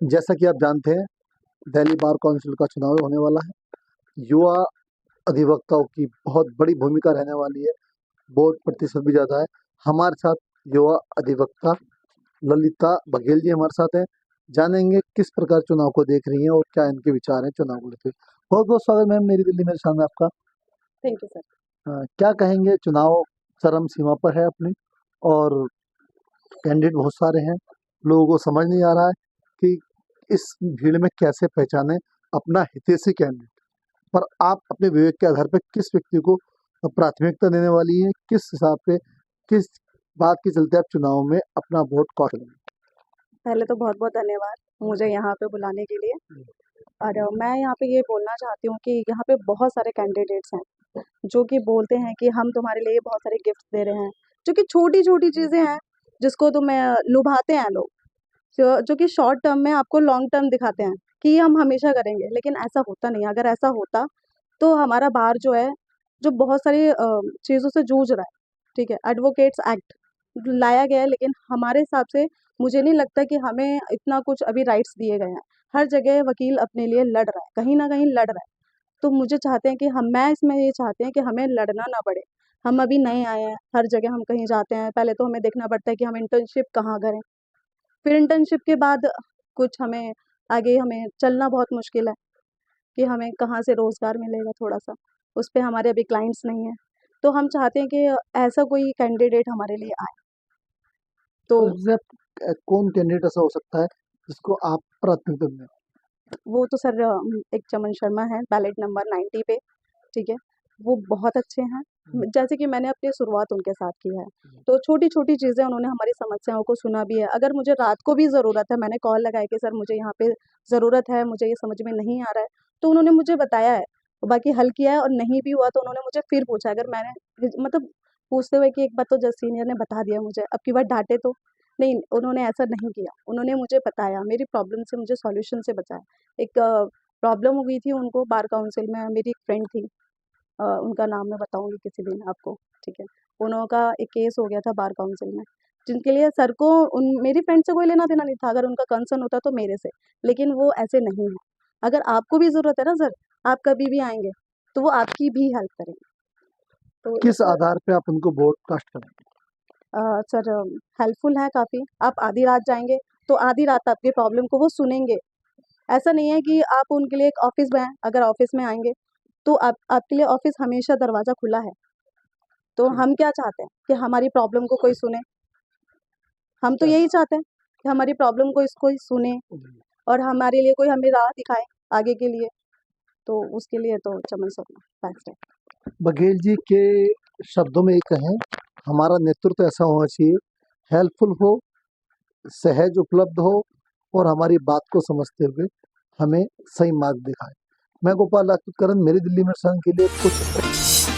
जैसा कि आप जानते हैं, दिल्ली बार काउंसिल का चुनाव होने वाला है। युवा अधिवक्ताओं की बहुत बड़ी भूमिका रहने वाली है, वोट प्रतिशत भी ज़्यादा है। हमारे साथ युवा अधिवक्ता ललिता बघेल जी हमारे साथ हैं। जानेंगे किस प्रकार चुनाव को देख रही हैं और क्या इनके विचार हैं चुनाव को लेकर। बहुत बहुत स्वागत मैम, मेरी दिल्ली मेरे सामने आपका। Thank you sir. क्या कहेंगे, चुनाव चरम सीमा पर है अपनी और कैंडिडेट बहुत सारे हैं, लोगों को समझ नहीं आ रहा है कि इस भीड़ में कैसे पहचाने अपना हितैषी कैंडिडेट। पर आप अपने विवेक के आधार पर किस व्यक्ति को प्राथमिकता देने वाली है, किस हिसाब से, किस बात के चलते आप चुनाव में अपना वोट कास्ट लेंगे? पहले तो बहुत बहुत धन्यवाद मुझे यहाँ पे बुलाने के लिए। और मैं यहाँ पे ये बोलना चाहती हूँ कि यहाँ पे बहुत सारे कैंडिडेट्स हैं जो कि बोलते हैं कि हम तुम्हारे लिए बहुत सारे गिफ्ट दे रहे हैं, जो कि छोटी छोटी चीज़ें हैं जिसको तुम्हें लुभाते हैं लोग, जो कि शॉर्ट टर्म में आपको लॉन्ग टर्म दिखाते हैं कि ये हम हमेशा करेंगे, लेकिन ऐसा होता नहीं है। अगर ऐसा होता तो हमारा बार जो है, जो बहुत सारी चीज़ों से जूझ रहा है, ठीक है, एडवोकेट्स एक्ट लाया गया है, लेकिन हमारे हिसाब से मुझे नहीं लगता कि हमें इतना कुछ अभी राइट्स दिए गए हैं। हर जगह वकील अपने लिए लड़ रहा है, कहीं ना कहीं लड़ रहा है। तो मुझे चाहते हैं कि मैं इसमें ये चाहते हैं कि हमें लड़ना ना पड़े। हम अभी नए आए हैं, हर जगह हम कहीं जाते हैं, पहले तो हमें देखना पड़ता है कि हम इंटर्नशिप कहाँ करें, फिर इंटर्नशिप के बाद कुछ हमें आगे हमें चलना बहुत मुश्किल है कि हमें कहाँ से रोज़गार मिलेगा थोड़ा सा, उस पे हमारे अभी क्लाइंट्स नहीं है। तो हम चाहते हैं कि ऐसा कोई कैंडिडेट हमारे लिए आए। तो तो एग्जैक्ट कौन कैंडिडेट ऐसा हो सकता है जिसको आप प्राथमिकता दें? वो तो सर एक चमन शर्मा है, बैलेट नंबर 90 पे, ठीक है। वो बहुत अच्छे हैं, जैसे कि मैंने अपनी शुरुआत उनके साथ की है। तो छोटी छोटी चीज़ें उन्होंने हमारी समस्याओं को सुना भी है। अगर मुझे रात को भी ज़रूरत है, मैंने कॉल लगाया कि सर मुझे यहाँ पे ज़रूरत है, मुझे ये समझ में नहीं आ रहा है, तो उन्होंने मुझे बताया है, बाकी हल किया है। और नहीं भी हुआ तो उन्होंने मुझे फिर पूछा, अगर मैंने मतलब पूछते हुए कि एक बार तो जज सीनियर ने बता दिया मुझे, अब की बार डांटे तो नहीं, उन्होंने ऐसा नहीं किया। उन्होंने मुझे बताया, मेरी प्रॉब्लम से मुझे सॉल्यूशन से बचाया। एक प्रॉब्लम हुई थी उनको बार काउंसिल में, मेरी एक फ्रेंड थी, उनका नाम मैं बताऊंगी किसी दिन आपको, ठीक है। उनका एक केस हो गया था बार काउंसिल में, जिनके लिए सर को उन मेरी फ्रेंड से कोई लेना देना नहीं था। अगर उनका कंसर्न होता तो मेरे से, लेकिन वो ऐसे नहीं है। अगर आपको भी ज़रूरत है ना सर, आप कभी भी आएंगे तो वो आपकी भी हेल्प करेंगे। तो किस इस आधार पे आप उनको वोट कास्ट करेंगे? सर हेल्पफुल है काफ़ी। आप आधी रात जाएंगे तो आधी रात आपकी प्रॉब्लम को वो सुनेंगे। ऐसा नहीं है कि आप उनके लिए एक ऑफिस में हैं, अगर ऑफिस में आएंगे तो आपके लिए ऑफिस हमेशा दरवाज़ा खुला है। तो हम क्या चाहते हैं कि हमारी प्रॉब्लम को कोई सुने। हम तो यही चाहते हैं कि हमारी प्रॉब्लम को कोई सुने और हमारे लिए कोई हमें राह दिखाए आगे के लिए। तो उसके लिए तो चमन शर्मा बेस्ट है। बघेल जी के शब्दों में एक कहें, हमारा नेतृत्व ऐसा होना चाहिए, हेल्पफुल हो, सहज उपलब्ध हो और हमारी बात को समझते हुए हमें सही मार्ग दिखाए। मैं गोपाल राजपूत, मेरी दिल्ली में संघ के लिए कुछ